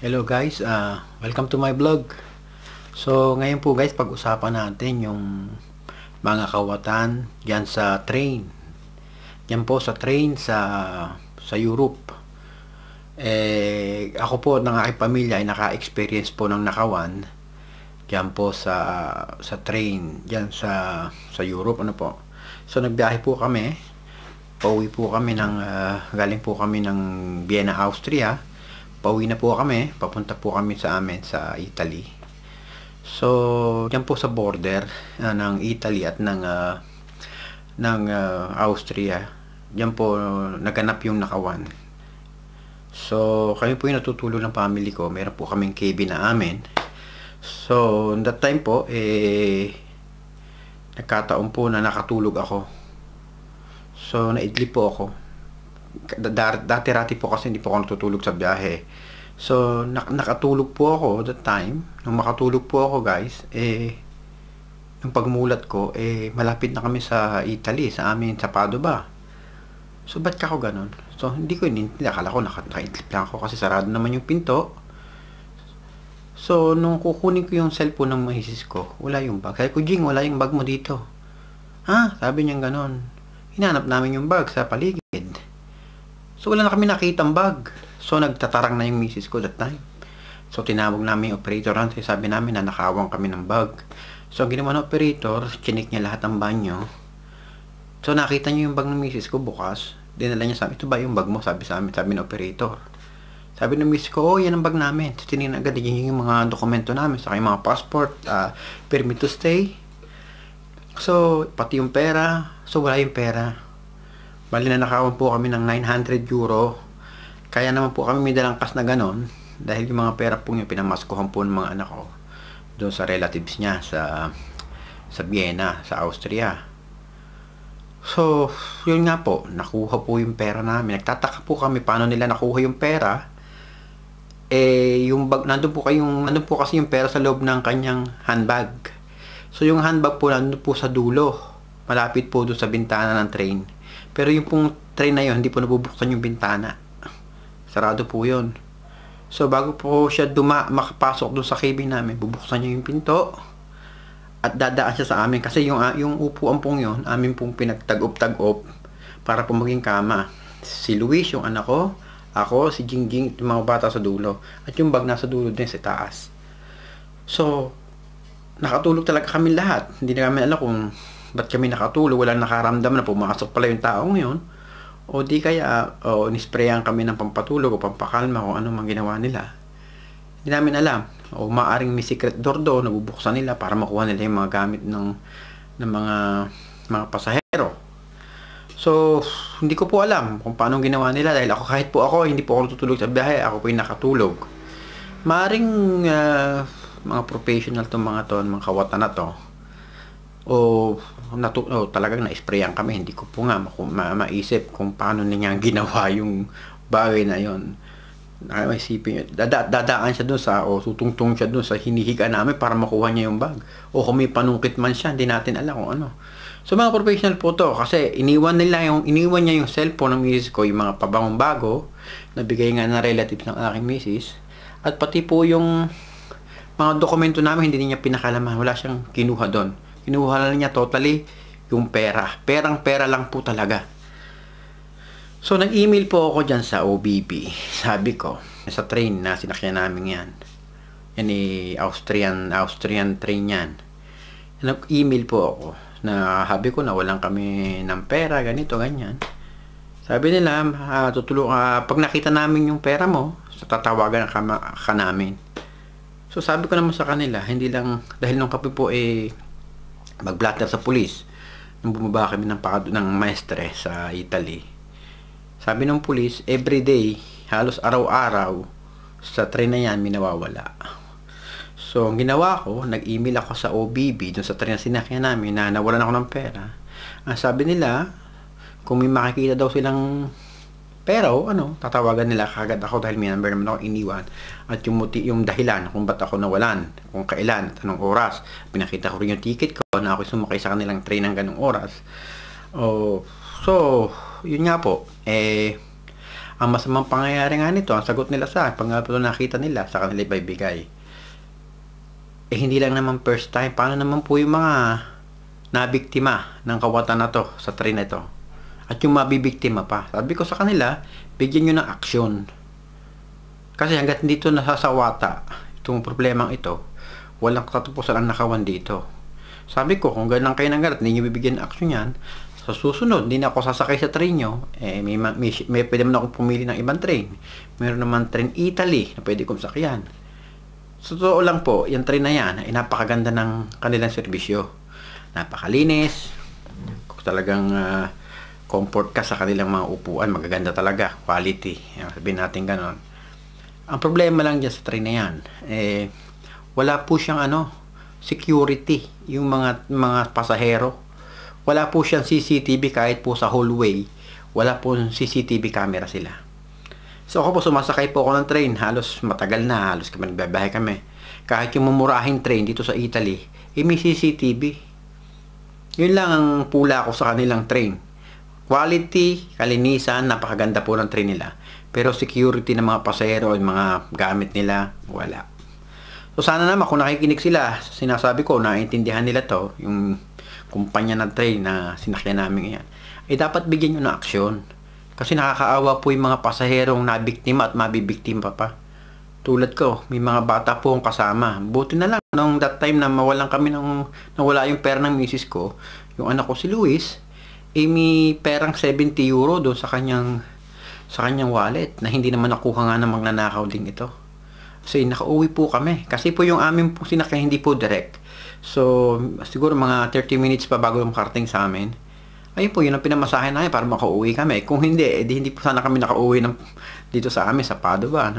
Hello guys, welcome to my vlog. So ngayon po guys, pag-usapan natin yung mga kawatan diyan sa train. Diyan po sa train sa Europe. Ako po ng aking pamilya ay naka-experience po ng nakawan diyan po sa train diyan sa Europe po. So nagbiyahe po kami. Pauwi po kami galing po kami ng Vienna, Austria. Pauwi na po kami, papunta po kami sa Italy. So, diyan po sa border ng Italy at ng Austria. Diyan po naganap yung nakawan. So, kami po yung natutulog ng family ko. Meron po kaming cabin na amin. So, that time po, nagkataon po na nakatulog ako. So, naidlip po ako. Dati-rati po kasi hindi po ako natutulog sa biyahe. So, nakatulog po ako that time. Nung makatulog po ako guys, yung pagmulat ko, malapit na kami sa Italy, sa amin, sa Padova. So, ba't ka ako ganun? So, hindi ko akala ko nakaidlip lang ako kasi sarado naman yung pinto. So, nung kukunin ko yung cellphone ng misis ko, wala yung bag. Sabi ko, Jing, wala yung bag mo dito. Ha? Sabi niya ganun. Hinanap namin yung bag sa paligid. So, wala na kami nakitang bag. So, nagtatarang na yung misis ko that time. So, tinawag namin yung operator. Sabi namin na nakawang kami ng bag. So, ang ginawa ng operator, chinik niya lahat ng banyo. So, nakita niya yung bag ng misis ko bukas. Dinala niya sa amin, ito ba yung bag mo? Sabi sa amin, sabi ng operator. Sabi ng misis ko, yan ang bag namin. So, tinignan agad yung mga dokumento namin. Saka yung mga passport, permit to stay. So, pati yung pera. So, wala yung pera. Bali na nakawan po kami ng 900 euro. Kaya naman po kami may dalang kas na ganon. Dahil yung mga pera po yung pinamaskuhan po ng mga anak ko. Doon sa relatives niya sa Vienna, sa Austria. So, yun nga po. Nakuha po yung pera namin. Nagtataka po kami paano nila nakuha yung pera. Yung bag, nandun po kasi yung pera sa loob ng kanyang handbag. So, yung handbag po nandun po sa dulo. Malapit po doon sa bintana ng train. Pero yung pong train na yun, hindi po nabubuksan yung bintana. Sarado po yun. So, bago po siya makapasok doon sa cabin namin, bubuksan niya yung pinto. At dadaan siya sa amin. Kasi yung upuan pong yun, amin pong pinagtag-op para po maging kama. Si Luis, yung anak ko, ako, si Jingjing, yung mga bata sa dulo. At yung bag nasa dulo din sa taas. So, nakatulog talaga kami lahat. Hindi na kami alam kung ba't kami nakatulog, walang nakaramdam na pumasok pala yung taong yun. O di kaya, nisprayan kami ng pampatulog o pampakalma kung ano mang ginawa nila. Hindi namin alam. O maaring may secret door doon, nabubuksan nila para makuha nila yung mga gamit ng mga pasahero. So, hindi ko po alam kung paano ginawa nila dahil kahit po ako, hindi po ako tutulog sa biyahe, ako po yung nakatulog. Maaring mga professional mga mga kawatan na to, talagang na-sprayan kami. Hindi ko po nga maisip kung paano niya ginawa yung bagay na yon. Isipin, dadaan siya doon tutungtong siya doon sa hinihiga namin para makuha niya yung bag. O kung may panungkit man siya, hindi natin alam kung ano. So mga professional po to kasi iniwan niya yung cellphone ng misis ko, yung mga pabangong bago na bigay nga ng relatives ng aking misis. At pati po yung mga dokumento namin hindi niya pinakalaman. Wala siyang kinuha doon. Kinuha lang niya totally yung pera. Perang-pera lang po talaga. So, nag-email po ako dyan sa OBB. Sabi ko, sa train na sinakyan namin yan. Yan Austrian train yan. Nag-email po ako na sabi ko na walang kami ng pera, ganito, ganyan. Sabi nila, pag nakita namin yung pera mo, tatawagan ka namin. So, sabi ko naman sa kanila, hindi lang, dahil nung kape po mag-blatter sa pulis nung bumaba kami ng maestre sa Italy. Sabi ng pulis, everyday, halos araw-araw sa train na yan, may nawawala. So, ang ginawa ko, nag-email ako sa OBB dun sa train na sinakyan namin na nawalan ako ng pera. Ang sabi nila, kung may makikita daw silang pera o tatawagan nila kagad ako dahil may number naman ako iniwan. At yung dahilan kung ba't ako nawalan, kung kailan, at anong oras. Pinakita ko rin yung ticket ko na ako sumakay sa kanilang train ng ganung oras. So, yun nga po. Ang masamang pangyayari nga nito, ang sagot nila sa akin, pag nga po nakita nila, sa kanila ibibigay. Eh hindi lang naman first time, paano naman po yung mga nabiktima ng kawatan na to sa train na ito? At yung mabibiktima pa. Sabi ko sa kanila, bigyan nyo ng aksyon. Kasi hanggat hindi ito nasasawata, itong problemang ito, walang katapusan ang nakawan dito. Sabi ko, kung ganun kayo ng garat, hindi nyo bibigyan ng aksyon yan, sa susunod, hindi na ako sasakay sa train nyo, may pwede man akong pumili ng ibang train. Meron naman train Italy na pwede kong sakyan. Sa totoo lang po, yung train na yan, ay napakaganda ng kanilang serbisyo. Napakalinis, kung talagang comfort ka sa kanilang mga upuan, magaganda talaga, quality. Sabihin natin ganon. Ang problema lang dyan sa train na yan, wala po siyang security, yung mga pasahero. Wala po siyang CCTV kahit po sa hallway. Wala po CCTV camera sila. So ako po sumasakay po ako ng train. Halos matagal na. Halos kami nagbabiyahe kami. Kahit yung mamurahing train dito sa Italy, may CCTV. Yun lang ang pula ko sa kanilang train. Quality, kalinisan, napakaganda po ng train nila. Pero security ng mga pasahero, yung mga gamit nila, wala. So sana naman kung nakikinig sila, sinasabi ko, naiintindihan nila to, yung kumpanya ng train na sinakyan namin yan, dapat bigyan nyo ng aksyon. Kasi nakakaawa po yung mga pasaherong nabiktima at mabibiktima pa. Tulad ko, may mga bata po ang kasama. Buti na lang, nung that time na nawala yung pera ng misis ko, yung anak ko si Luis, may perang 70 euro doon sa kanyang wallet na hindi naman nakuha nga ng magnanakaw din ito. Kasi nakauwi po kami. Kasi po yung amin po sinakyan hindi po direct. So, siguro mga 30 minutes pa bago makarating sa amin. Ayun po, yun ang pinamasahe namin para makauwi kami. Kung hindi, hindi po sana kami nakauwi dito sa amin, sa Padua,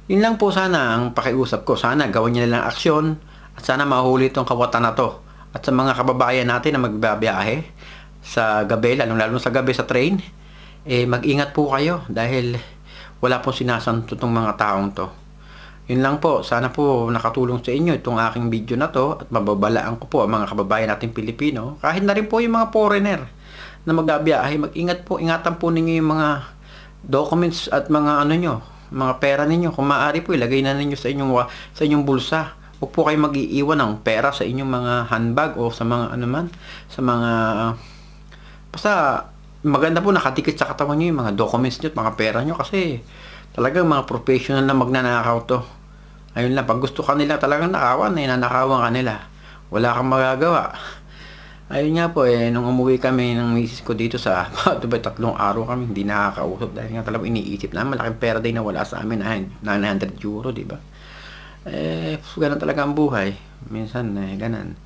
Yun lang po sana ang pakiusap ko. Sana gawin niya nilang aksyon at sana mahuli itong kawatan na to. At sa mga kababayan natin na magbabiyahe sa gabi, lalo sa gabi sa train, mag-ingat po kayo dahil wala pong sinasanto itong mga taong to. Yun lang po, sana po nakatulong sa inyo itong aking video na to at mababalaan ko po ang mga kababayan nating Pilipino, kahit na rin po yung mga foreigner na magbabiyahe, mag-ingat po, ingatan po ninyo yung mga documents at mga mga pera ninyo. Kung maaari po, ilagay na ninyo sa inyong bulsa. Huwag po kayo mag-iiwan ng pera sa inyong mga handbag o sa mga basta maganda po nakadikit sa katawan nyo yung mga documents nyo at mga pera nyo kasi talagang mga professional na magnanakaw to. Ayun lang, pag gusto ka nila talagang nakawan, nanakawan ka nila. Wala kang magagawa. Ayun nga po, nung umuwi kami ng misis ko dito sa Dubai, 3 araw kami, hindi nakakausap dahil nga talagang iniisip na malaking pera din na wala sa amin, 900 euro, di ba? Ganun talaga ang buhay. Minsan, ganun.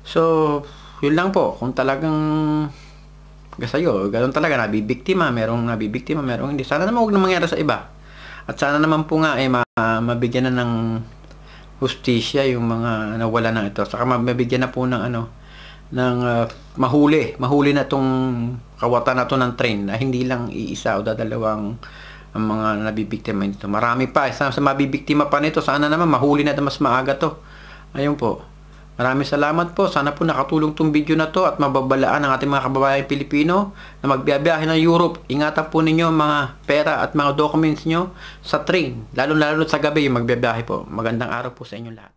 So, yun lang po, kung talagang sa'yo, ganun talaga, nabibiktima, merong hindi. Sana naman huwag na mangyari sa iba. At sana naman po nga mabigyan na ng hustisya yung mga nawala ng ito. Saka mabigyan na po ng mahuli na tong kawatan na to ng train na hindi lang iisa o dadalawang ang mga nabibiktima nito. Marami pa. Sa mabibiktima pa nito, sana naman mahuli na mas maaga to. Ayun po. Maraming salamat po. Sana po nakatulong tong video na to at mababalaan ang ating mga kababayan Pilipino na magbiyahe ng Europe. Ingatan po ninyo mga pera at mga documents nyo sa train. Lalo sa gabi yung magbiyahe po. Magandang araw po sa inyo lahat.